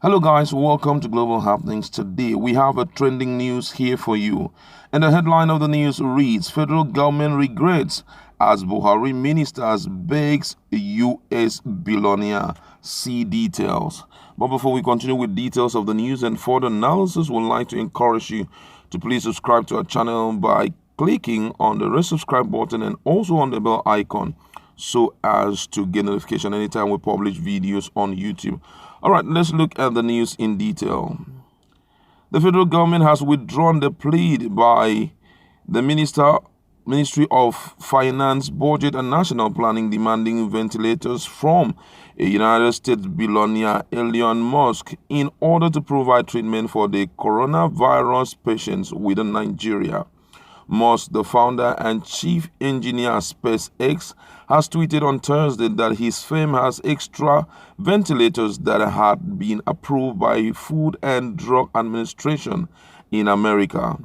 Hello guys, welcome to Global Happenings. Today we have a trending news here for you. And the headline of the news reads, Federal government regrets as Buhari ministers begs US billionaire. See details. But before we continue with details of the news and further analysis, we'd like to encourage you to please subscribe to our channel by clicking on the red subscribe button and also on the bell icon so as to get notification anytime we publish videos on YouTube. All right, let's look at the news in detail. The federal government has withdrawn the plea by the Ministry of Finance, Budget and National Planning demanding ventilators from a United States billionaire Elon Musk in order to provide treatment for the coronavirus patients within Nigeria. Musk, the founder and chief engineer at SpaceX, has tweeted on Thursday that his firm has extra ventilators that had been approved by Food and Drug Administration in America.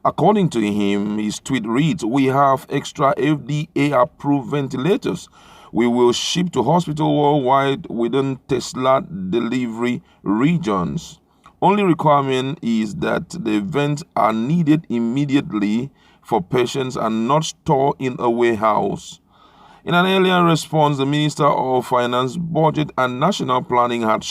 According to him, his tweet reads, "We have extra FDA-approved ventilators. We will ship to hospitals worldwide within Tesla delivery regions. Only requirement is that the vents are needed immediately for patients and not stored in a warehouse." In an earlier response, the Minister of Finance, Budget and National Planning had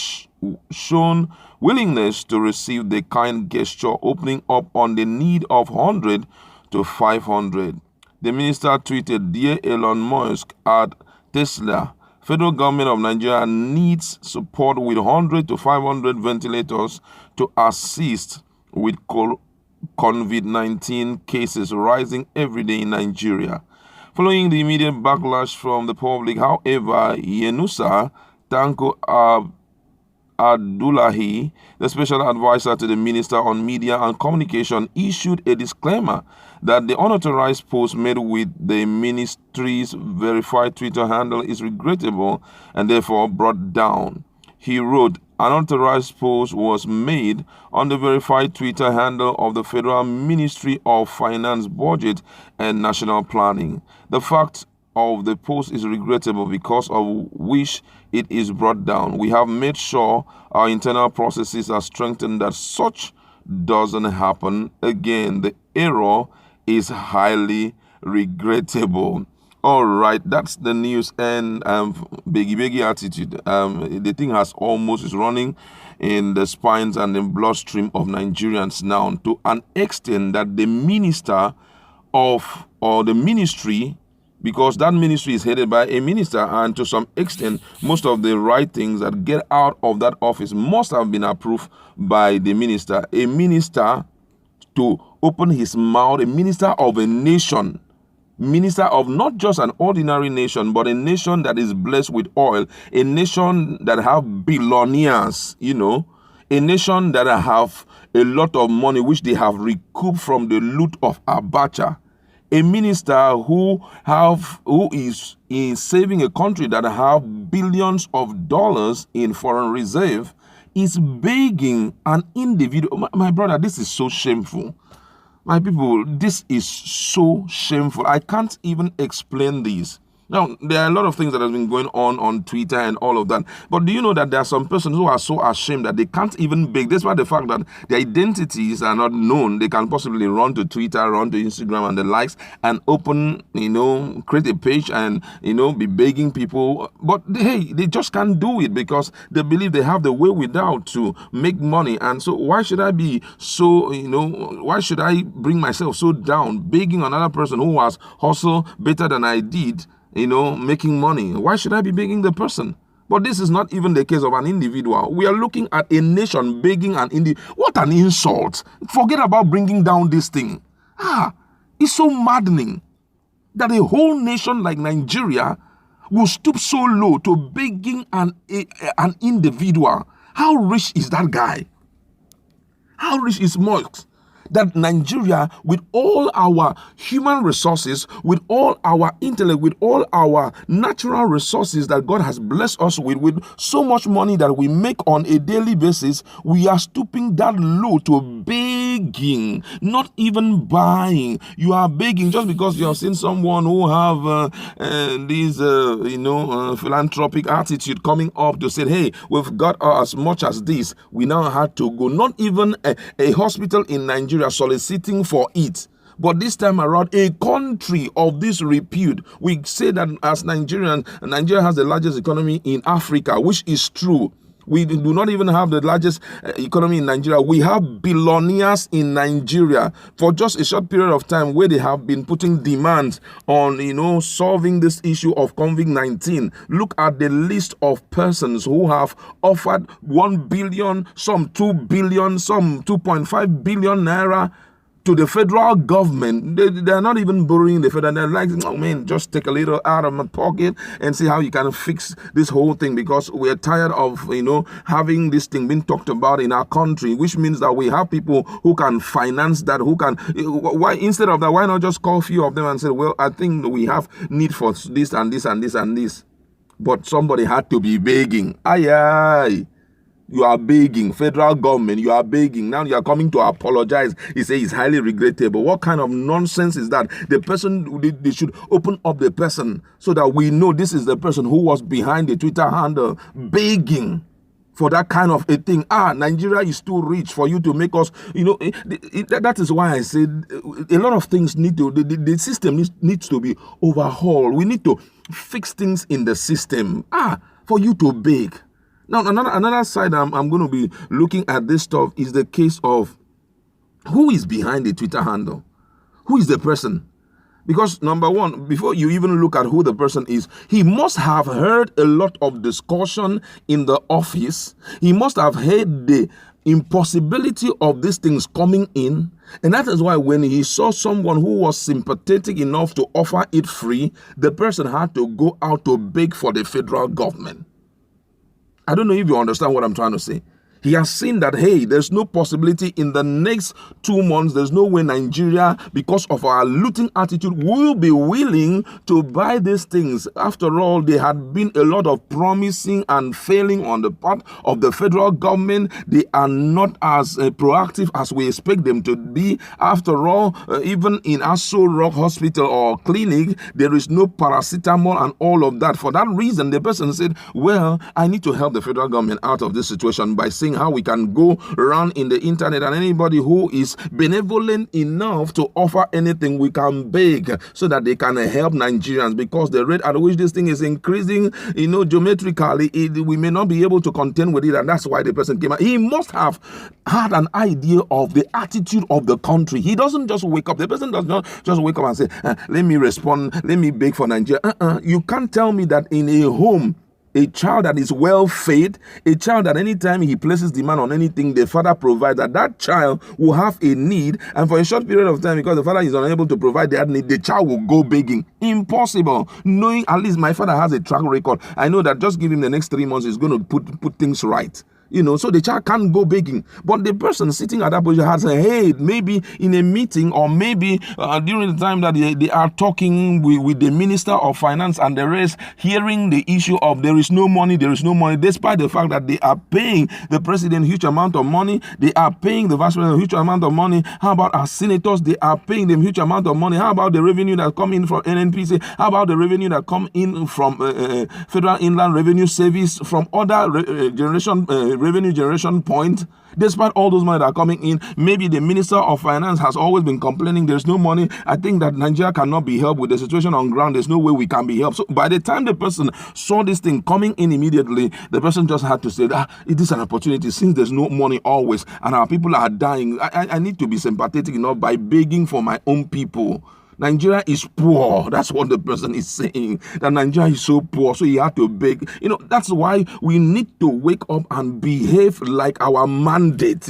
shown willingness to receive the kind gesture, opening up on the need of 100 to 500. The minister tweeted, "Dear Elon Musk at Tesla, Federal government of Nigeria needs support with 100 to 500 ventilators to assist with COVID-19 cases rising every day in Nigeria." Following the immediate backlash from the public, however, Yenusa Tanko Abdullahi, the special advisor to the Minister on Media and Communication, issued a disclaimer that the unauthorized post made with the ministry's verified Twitter handle is regrettable and therefore brought down. He wrote, "An unauthorized post was made on the verified Twitter handle of the Federal Ministry of Finance, Budget and National Planning. The fact of the post is regrettable because of which it is brought down. We have made sure our internal processes are strengthened that such doesn't happen again. The error is highly regrettable." All right, that's the news and beggy attitude. The thing has almost is running in the spines and the bloodstream of Nigerians now, to an extent that the minister of or the ministry, because that ministry is headed by a minister, and to some extent, most of the right things that get out of that office must have been approved by the minister. A minister to open his mouth, a minister of a nation, minister of not just an ordinary nation, but a nation that is blessed with oil, a nation that have billionaires, a nation that have a lot of money which they have recouped from the loot of Abacha, a minister who is saving a country that have billions of dollars in foreign reserve, is begging an individual. My brother, this is so shameful. My people, this is so shameful. I can't even explain this. Now, there are a lot of things that have been going on Twitter and all of that. But do you know that there are some persons who are so ashamed that they can't even beg? Despite the fact that their identities are not known, they can possibly run to Twitter, run to Instagram and the likes and open, create a page and, be begging people. But hey, they just can't do it because they believe they have the way without to make money. And so why should I be so, why should I bring myself so down, begging another person who has hustled better than I did, making money? Why should I be begging the person? But this is not even the case of an individual. We are looking at a nation begging an individual. What an insult. Forget about bringing down this thing. It's so maddening that a whole nation like Nigeria will stoop so low to begging an individual. How rich is that guy? How rich is Musk that Nigeria, with all our human resources, with all our intellect, with all our natural resources that God has blessed us with so much money that we make on a daily basis, we are stooping that low to begging, not even buying. You are begging just because you have seen someone who have this, philanthropic attitude coming up to say, hey, we've got as much as this. We now had to go. Not even a hospital in Nigeria soliciting for it. But this time around, a country of this repute, we say that as Nigerians, Nigeria has the largest economy in Africa, which is true. We do not even have the largest economy in Nigeria. We have billionaires in Nigeria for just a short period of time where they have been putting demands on, solving this issue of COVID-19. Look at the list of persons who have offered 1 billion, some 2 billion, some 2.5 billion naira to the federal government. They're not even borrowing the federal. They're like, oh man, just take a little out of my pocket and see how you can fix this whole thing, because we're tired of, having this thing being talked about in our country, which means that we have people who can finance that, who can, why instead of that, why not just call a few of them and say, well, I think we have need for this and this and this and this. But somebody had to be begging. Aye. You are begging, federal government, you are begging. Now you are coming to apologize. He says it's highly regrettable. What kind of nonsense is that? The person, they should open up the person so that we know this is the person who was behind the Twitter handle begging for that kind of a thing. Nigeria is too rich for you to make us, that is why I said a lot of things need to, the system needs to be overhauled. We need to fix things in the system, for you to beg. Now, another side I'm going to be looking at this stuff is the case of who is behind the Twitter handle. Who is the person? Because number one, before you even look at who the person is, he must have heard a lot of discussion in the office. He must have heard the impossibility of these things coming in. And that is why when he saw someone who was sympathetic enough to offer it free, the person had to go out to beg for the federal government. I don't know if you understand what I'm trying to say. He has seen that, hey, there's no possibility in the next 2 months. There's no way Nigeria, because of our looting attitude, will be willing to buy these things. After all, there had been a lot of promising and failing on the part of the federal government. They are not as proactive as we expect them to be. After all, even in Aso Rock Hospital or clinic, there is no paracetamol and all of that. For that reason, the person said, well, I need to help the federal government out of this situation by saying how we can go around in the internet, and anybody who is benevolent enough to offer anything, we can beg so that they can help Nigerians, because the rate at which this thing is increasing, geometrically, we may not be able to contend with it, and that's why the person came out. He must have had an idea of the attitude of the country. He doesn't just wake up. The person does not just wake up and say, let me respond, let me beg for Nigeria. You can't tell me that in a home, a child that is well fed, a child that anytime he places demand on anything, the father provides, that child will have a need, and for a short period of time, because the father is unable to provide that need, the child will go begging. Impossible. Knowing, at least my father has a track record, I know that just give him the next 3 months, he's going to put things right. So the child can't go begging. But the person sitting at that position has a head, maybe in a meeting, or maybe during the time that they are talking with the Minister of Finance and the rest, hearing the issue of there is no money, despite the fact that they are paying the president huge amount of money, they are paying the vice president huge amount of money. How about our senators? They are paying them huge amount of money. How about the revenue that come in from NNPC? How about the revenue that come in from Federal Inland Revenue Service, from other revenue generation point? Despite all those money that are coming in, maybe the Minister of Finance has always been complaining there's no money. I think that Nigeria cannot be helped with the situation on ground. There's no way we can be helped. So by the time the person saw this thing coming in immediately, the person just had to say, it is an opportunity since there's no money always and our people are dying. I need to be sympathetic enough by begging for my own people. Nigeria is poor. That's what the person is saying. That Nigeria is so poor, so he had to beg. That's why we need to wake up and behave like our mandate.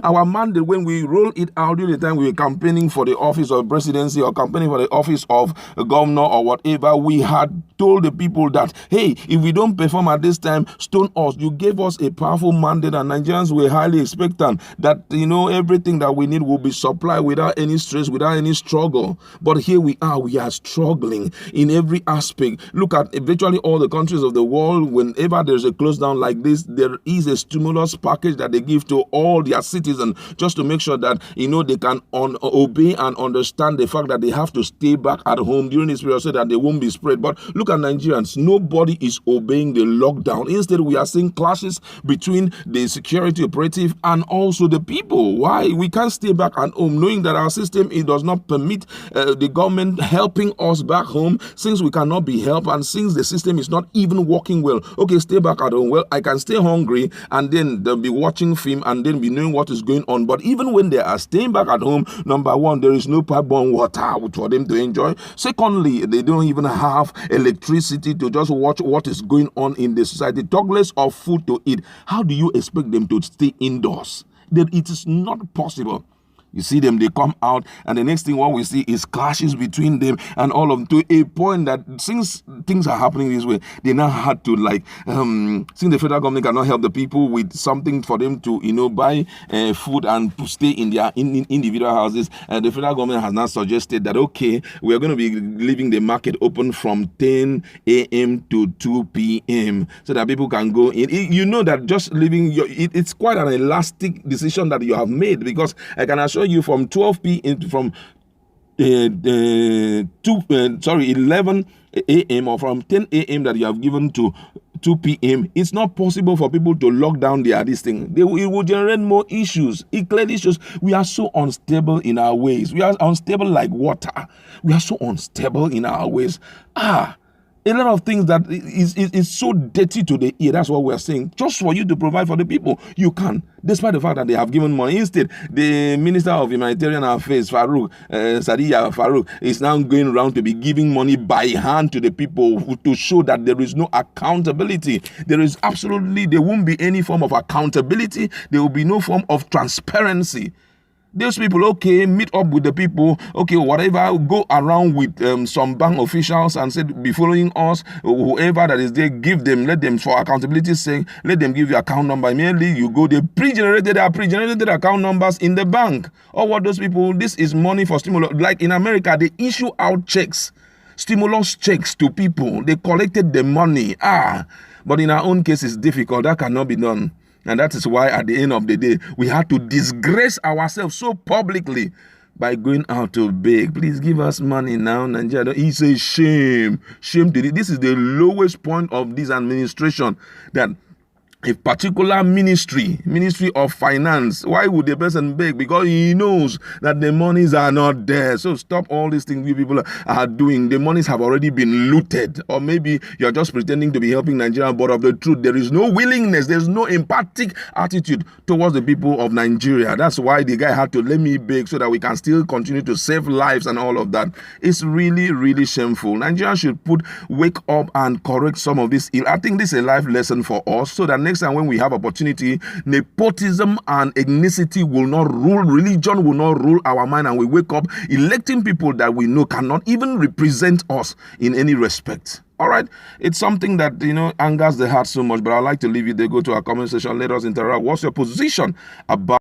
Our mandate, when we roll it out during the time we were campaigning for the office of presidency or campaigning for the office of governor or whatever, we had told the people that, hey, if we don't perform at this time, stone us. You gave us a powerful mandate, and Nigerians were highly expectant that, everything that we need will be supplied without any stress, without any struggle. But here we are struggling in every aspect. Look at virtually all the countries of the world. Whenever there's a close down like this, there is a stimulus package that they give to all their citizens just to make sure that, they can obey and understand the fact that they have to stay back at home during this period so that they won't be spread. But look at Nigerians. Nobody is obeying the lockdown. Instead, we are seeing clashes between the security operative and also the people. Why? We can't stay back at home knowing that our system, it does not permit the government helping us back home, since we cannot be helped and since the system is not even working well. Okay, stay back at home. Well, I can stay hungry and then they'll be watching film and then be knowing what is going on. But even when they are staying back at home, number one, there is no pipe-borne water for them to enjoy. Secondly, they don't even have electricity to just watch what is going on in the society. Talk less of food to eat. How do you expect them to stay indoors? That it is not possible. You see them, they come out, and the next thing what we see is clashes between them and all of them, to a point that since things are happening this way, they now had to since the federal government cannot help the people with something for them to, buy food and to stay in their individual houses, the federal government has now suggested that, okay, we are going to be leaving the market open from 10 a.m. to 2 p.m. so that people can go in. That just leaving, it's quite an elastic decision that you have made, because I can assure you from 12 p.m. from 11 a.m. or from 10 a.m. that you have given to 2 p.m. It's not possible for people to lock down this thing. It will generate more issues. It clearly shows we are so unstable in our ways. We are unstable like water. We are so unstable in our ways. A lot of things that is so dirty to the ear. That's what we're saying. Just for you to provide for the people, you can, despite the fact that they have given money. Instead, the Minister of Humanitarian Affairs, Sadiya Farouk, is now going around to be giving money by hand to the people to show that there is no accountability. There won't be any form of accountability. There will be no form of transparency. Those people, okay, meet up with the people, okay, whatever, go around with some bank officials and say, be following us, whoever that is there, give them, let them, for accountability's sake, let them give you account number. Immediately you go, they pre-generated account numbers in the bank. Or what those people, this is money for stimulus. Like in America, they issue out checks, stimulus checks to people. They collected the money. But in our own case, it's difficult. That cannot be done. And that is why at the end of the day, we had to disgrace ourselves so publicly by going out to beg. Please give us money now, Nigeria. It's a shame. Shame to this is the lowest point of this administration, that a particular ministry of finance, why would the person beg? Because he knows that the monies are not there. So stop all these things you people are doing. The monies have already been looted. Or maybe you're just pretending to be helping Nigeria, but of the truth, there is no willingness, there's no empathic attitude towards the people of Nigeria. That's why the guy had to let me beg so that we can still continue to save lives and all of that. It's really, really shameful. Nigeria should wake up and correct some of this. I think this is a life lesson for us, so that next time when we have opportunity, nepotism and ethnicity will not rule, religion will not rule our mind, and we wake up electing people that we know cannot even represent us in any respect. All right, it's something that angers the heart so much, but I'd like to leave you there. Go to our comment section, let us interact. What's your position about